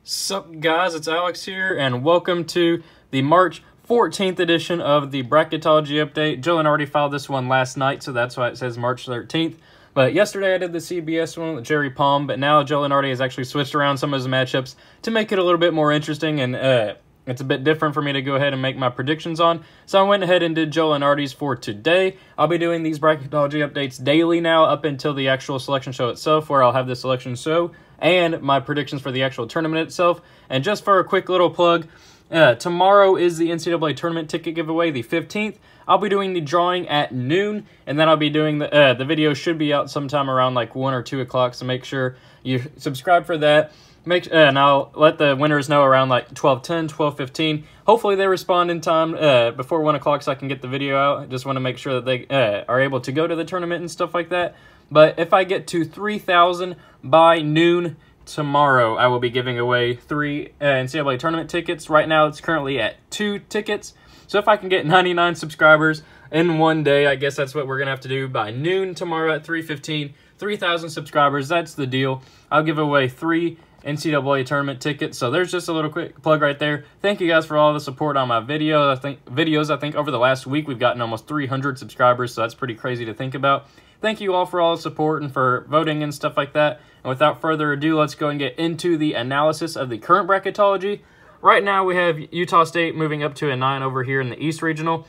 Sup guys, it's Alex here, and welcome to the March 14th edition of the Bracketology update. Jillian already filed this one last night, so that's why it says March 13th. But yesterday I did the CBS one with Jerry Palm, but now Jillian already has actually switched around some of his matchups to make it a little bit more interesting, and it's a bit different for me to go ahead and make my predictions on. So I went ahead and did Joe Lenardi's for today. I'll be doing these Bracketology updates daily now up until the actual selection show itself, where I'll have the selection show and my predictions for the actual tournament itself. And just for a quick little plug, tomorrow is the NCAA tournament ticket giveaway, the 15th. I'll be doing the drawing at noon, and then I'll be doing the video should be out sometime around like 1 or 2 o'clock, so make sure you subscribe for that. And I'll let the winners know around like 12:10, 12:15. Hopefully they respond in time before 1 o'clock so I can get the video out. I just want to make sure that they are able to go to the tournament and stuff like that. But if I get to 3,000 by noon tomorrow, I will be giving away 3 NCAA tournament tickets. Right now it's currently at 2 tickets. So if I can get 99 subscribers in one day, I guess that's what we're going to have to do by noon tomorrow at 3:15. 3,000 subscribers, that's the deal. I'll give away 3 NCAA tournament tickets. So there's just a little quick plug right there. Thank you guys for all the support on my videos. I think over the last week we've gotten almost 300 subscribers, so that's pretty crazy to think about. Thank you all for all the support and for voting and stuff like that. And without further ado, let's go and get into the analysis of the current bracketology. Right now we have Utah State moving up to a 9 over here in the East Regional.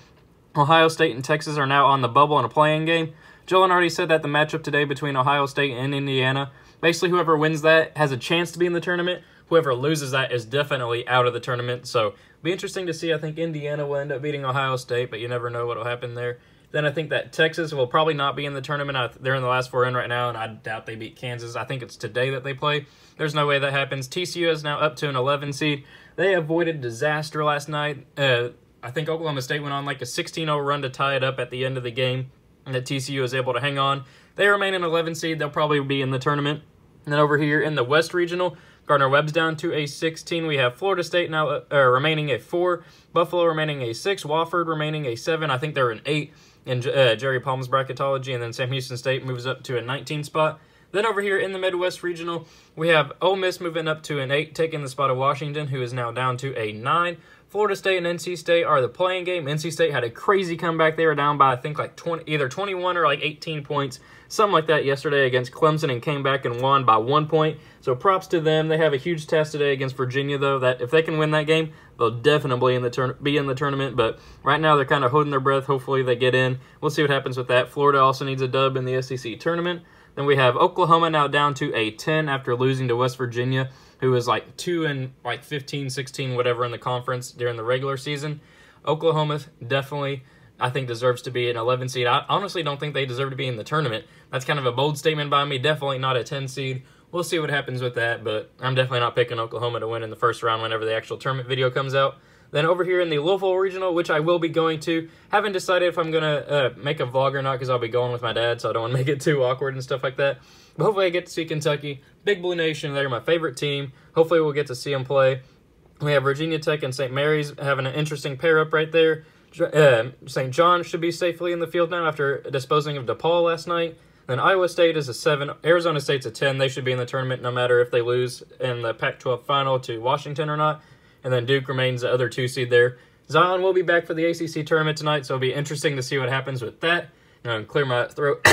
Ohio State and Texas are now on the bubble in a play-in game. Jillian already said that the matchup today between Ohio State and Indiana, basically whoever wins that has a chance to be in the tournament. Whoever loses that is definitely out of the tournament. So it'll be interesting to see. I think Indiana will end up beating Ohio State, but you never know what will happen there. Then I think that Texas will probably not be in the tournament. They're in the last 4 in right now, and I doubt they beat Kansas. I think it's today that they play. There's no way that happens. TCU is now up to an 11 seed. They avoided disaster last night. I think Oklahoma State went on like a 16-0 run to tie it up at the end of the game, and that TCU was able to hang on. They remain an 11 seed. They'll probably be in the tournament. And then over here in the West Regional, Gardner-Webb's down to a 16. We have Florida State now remaining a 4. Buffalo remaining a 6. Wofford remaining a 7. I think they're an 8 in Jerry Palm's bracketology. And then Sam Houston State moves up to a 19 spot. Then over here in the Midwest Regional, we have Ole Miss moving up to an 8, taking the spot of Washington, who is now down to a 9. Florida State and NC State are the playing game. NC State had a crazy comeback. They were down by, I think, like either 21 or like 18 points, something like that yesterday against Clemson, and came back and won by 1 point. So props to them. They have a huge test today against Virginia, though, that if they can win that game, they'll definitely be in the tournament. But right now they're kind of holding their breath. Hopefully they get in. We'll see what happens with that. Florida also needs a dub in the SEC tournament. Then we have Oklahoma now down to a 10 after losing to West Virginia, who was like 2 and like 15, 16, whatever in the conference during the regular season. Oklahoma definitely, I think, deserves to be an 11 seed. I honestly don't think they deserve to be in the tournament. That's kind of a bold statement by me. Definitely not a 10 seed. We'll see what happens with that, but I'm definitely not picking Oklahoma to win in the first round whenever the actual tournament video comes out. Then over here in the Louisville Regional, which I will be going to, haven't decided if I'm going to make a vlog or not because I'll be going with my dad, so I don't want to make it too awkward and stuff like that. But hopefully I get to see Kentucky. Big Blue Nation, they're my favorite team. Hopefully we'll get to see them play. We have Virginia Tech and St. Mary's having an interesting pair-up right there. St. John should be safely in the field now after disposing of DePaul last night. Then Iowa State is a 7. Arizona State's a 10. They should be in the tournament no matter if they lose in the Pac-12 final to Washington or not. And then Duke remains the other 2 seed there. Zion will be back for the ACC tournament tonight, so it'll be interesting to see what happens with that. Now, clear my throat.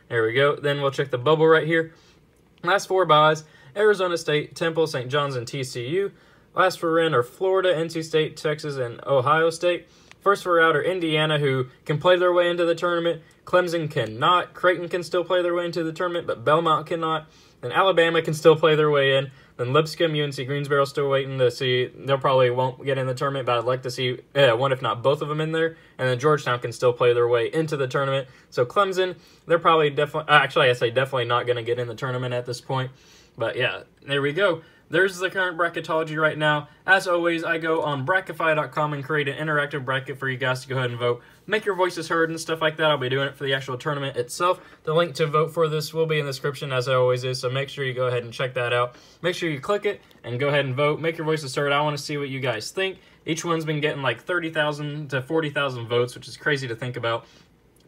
There we go. Then we'll check the bubble right here. Last 4 byes, Arizona State, Temple, St. John's, and TCU. Last 4 in are Florida, NC State, Texas, and Ohio State. First 4 out are Indiana, who can play their way into the tournament. Clemson cannot. Creighton can still play their way into the tournament, but Belmont cannot. And Alabama can still play their way in. Then Lipscomb, UNC Greensboro still waiting to see. They'll probably won't get in the tournament, but I'd like to see one, if not both of them in there. And then Georgetown can still play their way into the tournament. So Clemson, they're probably definitely, actually I say definitely not going to get in the tournament at this point. But yeah, there we go. There's the current bracketology right now. As always, I go on Brackify.com and create an interactive bracket for you guys to go ahead and vote. Make your voices heard and stuff like that. I'll be doing it for the actual tournament itself. The link to vote for this will be in the description, as it always is, so make sure you go ahead and check that out. Make sure you click it and go ahead and vote. Make your voices heard. I want to see what you guys think. Each one's been getting like 30,000 to 40,000 votes, which is crazy to think about.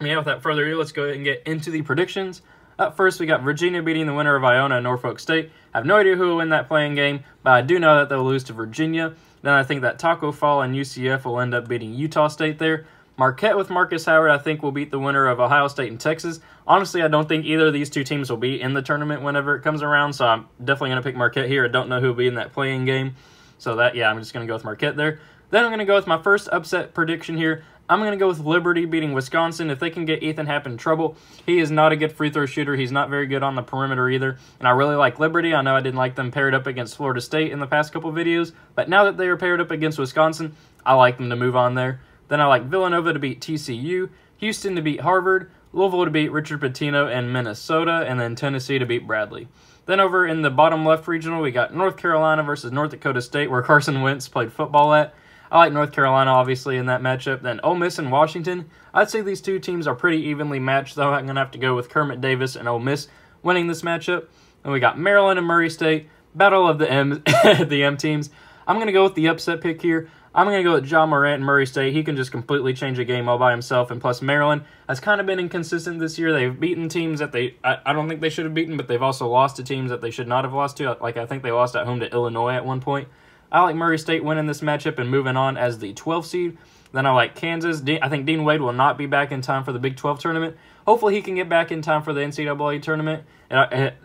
Yeah, without further ado, let's go ahead and get into the predictions Up first, we got Virginia beating the winner of Iona and Norfolk State. I have no idea who will win that playing game, but I do know that they'll lose to Virginia. Then I think that Taco Fall and UCF will end up beating Utah State there. Marquette with Marcus Howard, I think, will beat the winner of Ohio State and Texas. Honestly, I don't think either of these two teams will be in the tournament whenever it comes around, so I'm definitely going to pick Marquette here. I don't know who will be in that playing game. So I'm just going to go with Marquette there. Then I'm going to go with my first upset prediction here. I'm going to go with Liberty beating Wisconsin. If they can get Ethan Happ in trouble, he is not a good free throw shooter. He's not very good on the perimeter either. And I really like Liberty. I know I didn't like them paired up against Florida State in the past couple videos, but now that they are paired up against Wisconsin, I like them to move on there. Then I like Villanova to beat TCU, Houston to beat Harvard, Louisville to beat Richard Pitino and Minnesota, and then Tennessee to beat Bradley. Then over in the bottom left regional, we got North Carolina versus North Dakota State, where Carson Wentz played football at. I like North Carolina, obviously, in that matchup. Then Ole Miss and Washington. I'd say these two teams are pretty evenly matched, though I'm going to have to go with Kermit Davis and Ole Miss winning this matchup. Then we got Maryland and Murray State, battle of the M teams. I'm going to go with the upset pick here. I'm going to go with John Morant and Murray State. He can just completely change a game all by himself. And plus, Maryland has kind of been inconsistent this year. They've beaten teams that I don't think they should have beaten, but they've also lost to teams that they should not have lost to. Like, I think they lost at home to Illinois at one point. I like Murray State winning this matchup and moving on as the 12th seed. Then I like Kansas. I think Dean Wade will not be back in time for the Big 12 tournament. Hopefully he can get back in time for the NCAA tournament.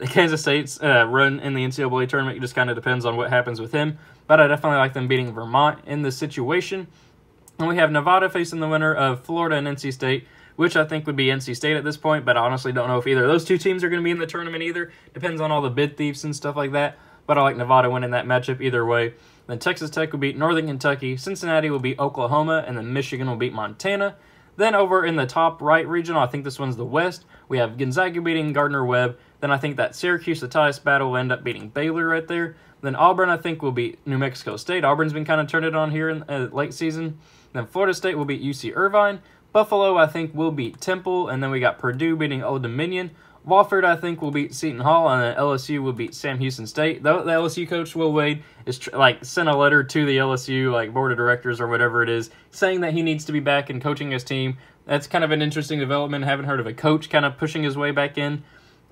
Kansas State's run in the NCAA tournament just kind of depends on what happens with him. But I definitely like them beating Vermont in this situation. And we have Nevada facing the winner of Florida and NC State, which I think would be NC State at this point. But I honestly don't know if either of those two teams are going to be in the tournament either. Depends on all the bid thieves and stuff like that. But I like Nevada winning that matchup either way. Then Texas Tech will beat Northern Kentucky, Cincinnati will beat Oklahoma, and then Michigan will beat Montana. Then over in the top right regional, I think this one's the West, we have Gonzaga beating Gardner-Webb. Then I think that Syracuse, the tightest battle, will end up beating Baylor right there. Then Auburn, I think, will beat New Mexico State. Auburn's been kind of turning it on here in late season. Then Florida State will beat UC Irvine. Buffalo, I think, will beat Temple. And then we got Purdue beating Old Dominion. Wofford, I think, will beat Seton Hall, and then LSU will beat Sam Houston State. The LSU coach, Will Wade, is sent a letter to the LSU board of directors or whatever it is, saying that he needs to be back and coaching his team. That's kind of an interesting development. I haven't heard of a coach kind of pushing his way back in.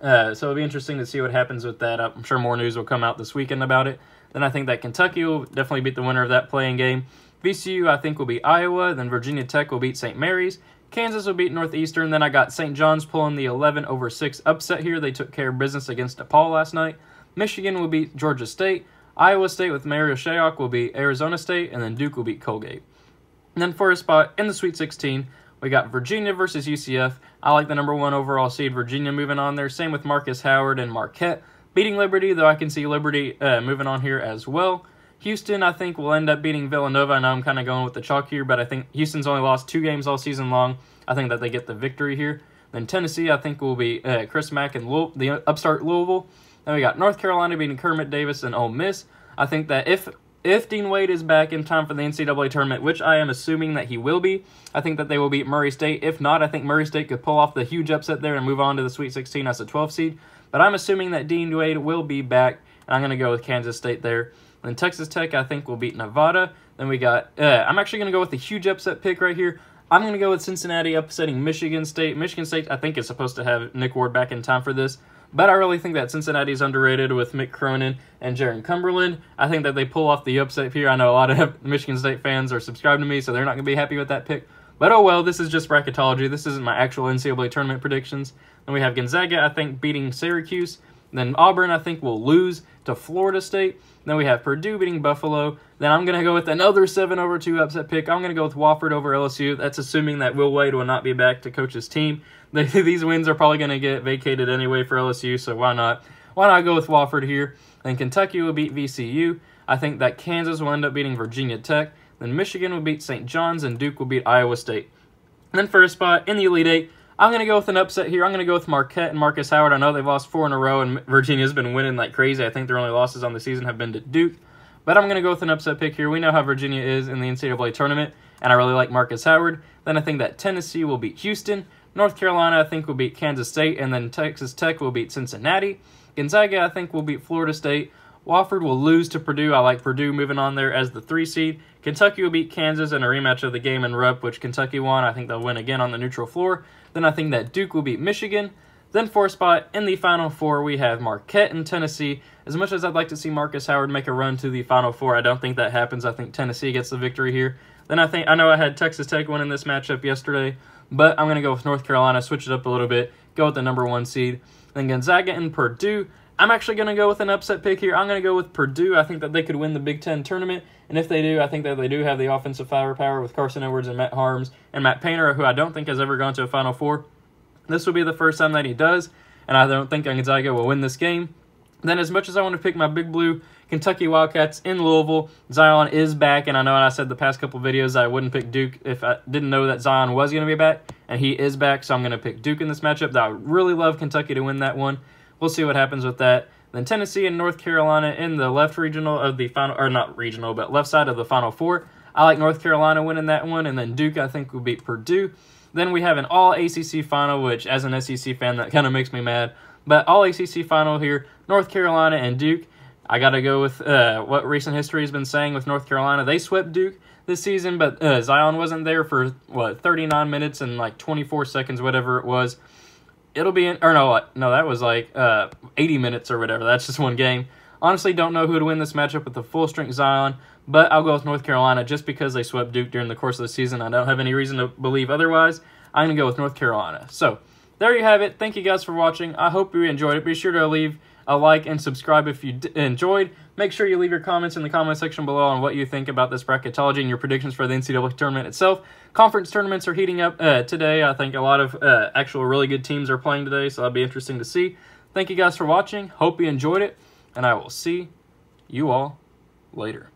So it'll be interesting to see what happens with that. I'm sure more news will come out this weekend about it. Then I think that Kentucky will definitely beat the winner of that playing game. VCU, I think, will beat Iowa. Then Virginia Tech will beat St. Mary's. Kansas will beat Northeastern. Then I got St. John's pulling the 11-6 upset here. They took care of business against DePaul last night. Michigan will beat Georgia State. Iowa State with Mario Shayok will beat Arizona State. And then Duke will beat Colgate. And then for a spot in the Sweet 16, we got Virginia versus UCF. I like the number 1 overall seed, Virginia, moving on there. Same with Marcus Howard and Marquette beating Liberty, though I can see Liberty moving on here as well. Houston, I think, will end up beating Villanova. I know I'm kind of going with the chalk here, but I think Houston's only lost 2 games all season long. I think that they get the victory here. Then Tennessee, I think, will be Chris Mack and the upstart Louisville. Then we got North Carolina beating Kermit Davis and Ole Miss. I think that if Dean Wade is back in time for the NCAA tournament, which I am assuming that he will be, I think that they will beat Murray State. If not, I think Murray State could pull off the huge upset there and move on to the Sweet 16 as a 12 seed. But I'm assuming that Dean Wade will be back, and I'm going to go with Kansas State there. Then Texas Tech, I think, will beat Nevada. Then we got, I'm actually going to go with the huge upset pick right here. I'm going to go with Cincinnati upsetting Michigan State. Michigan State, I think, is supposed to have Nick Ward back in time for this. But I really think that Cincinnati is underrated with Mick Cronin and Jaron Cumberland. I think that they pull off the upset here. I know a lot of Michigan State fans are subscribed to me, so they're not going to be happy with that pick. But oh well, this is just bracketology. This isn't my actual NCAA tournament predictions. Then we have Gonzaga, I think, beating Syracuse. Then Auburn, I think, will lose to Florida State. Then we have Purdue beating Buffalo. Then I'm going to go with another 7-2 upset pick. I'm going to go with Wofford over LSU. That's assuming that Will Wade will not be back to coach his team. These wins are probably going to get vacated anyway for LSU, so why not? Why not go with Wofford here? Then Kentucky will beat VCU. I think that Kansas will end up beating Virginia Tech. Then Michigan will beat St. John's, and Duke will beat Iowa State. And then for a spot in the Elite Eight, I'm going to go with an upset here. I'm going to go with Marquette and Marcus Howard. I know they've lost 4 in a row, and Virginia's been winning like crazy. I think their only losses on the season have been to Duke. But I'm going to go with an upset pick here. We know how Virginia is in the NCAA tournament, and I really like Marcus Howard. Then I think that Tennessee will beat Houston. North Carolina, I think, will beat Kansas State, and then Texas Tech will beat Cincinnati. Gonzaga, I think, will beat Florida State. Wofford will lose to Purdue. I like Purdue moving on there as the 3 seed. Kentucky will beat Kansas in a rematch of the game in Rupp, which Kentucky won. I think they'll win again on the neutral floor. Then I think that Duke will beat Michigan. Then fourth spot in the Final Four, we have Marquette and Tennessee. As much as I'd like to see Marcus Howard make a run to the Final Four, I don't think that happens. I think Tennessee gets the victory here. Then I know I had Texas Tech winning this matchup yesterday, but I'm going to go with North Carolina, switch it up a little bit, go with the number 1 seed. Then Gonzaga and Purdue. I'm actually going to go with an upset pick here. I'm going to go with Purdue. I think that they could win the Big Ten tournament, and if they do, I think that they do have the offensive firepower with Carson Edwards and Matt Harms and Matt Painter, who I don't think has ever gone to a Final Four. This will be the first time that he does, and I don't think Gonzaga will win this game. Then as much as I want to pick my Big Blue Kentucky Wildcats in Louisville, Zion is back, and I know I said the past couple videos I wouldn't pick Duke if I didn't know that Zion was going to be back, and he is back, so I'm going to pick Duke in this matchup. I would really love Kentucky to win that one. We'll see what happens with that. Then Tennessee and North Carolina in the left regional of the final, or not regional, but left side of the Final Four. I like North Carolina winning that one, and then Duke I think will beat Purdue. Then we have an all-ACC final, which as an SEC fan, that kind of makes me mad. But all-ACC final here, North Carolina and Duke. I got to go with what recent history has been saying with North Carolina. They swept Duke this season, but Zion wasn't there for, 39 minutes and like 24 seconds, whatever it was. It'll be, that was like 80 minutes or whatever. That's just one game. Honestly, don't know who to win this matchup with the full-strength Zion, but I'll go with North Carolina just because they swept Duke during the course of the season. I don't have any reason to believe otherwise. I'm going to go with North Carolina. So, there you have it. Thank you guys for watching. I hope you enjoyed it. Be sure to leave a like and subscribe if you enjoyed. Make sure you leave your comments in the comment section below on what you think about this bracketology and your predictions for the NCAA tournament itself. Conference tournaments are heating up today. I think a lot of actual really good teams are playing today, so that'll be interesting to see. Thank you guys for watching. Hope you enjoyed it, and I will see you all later.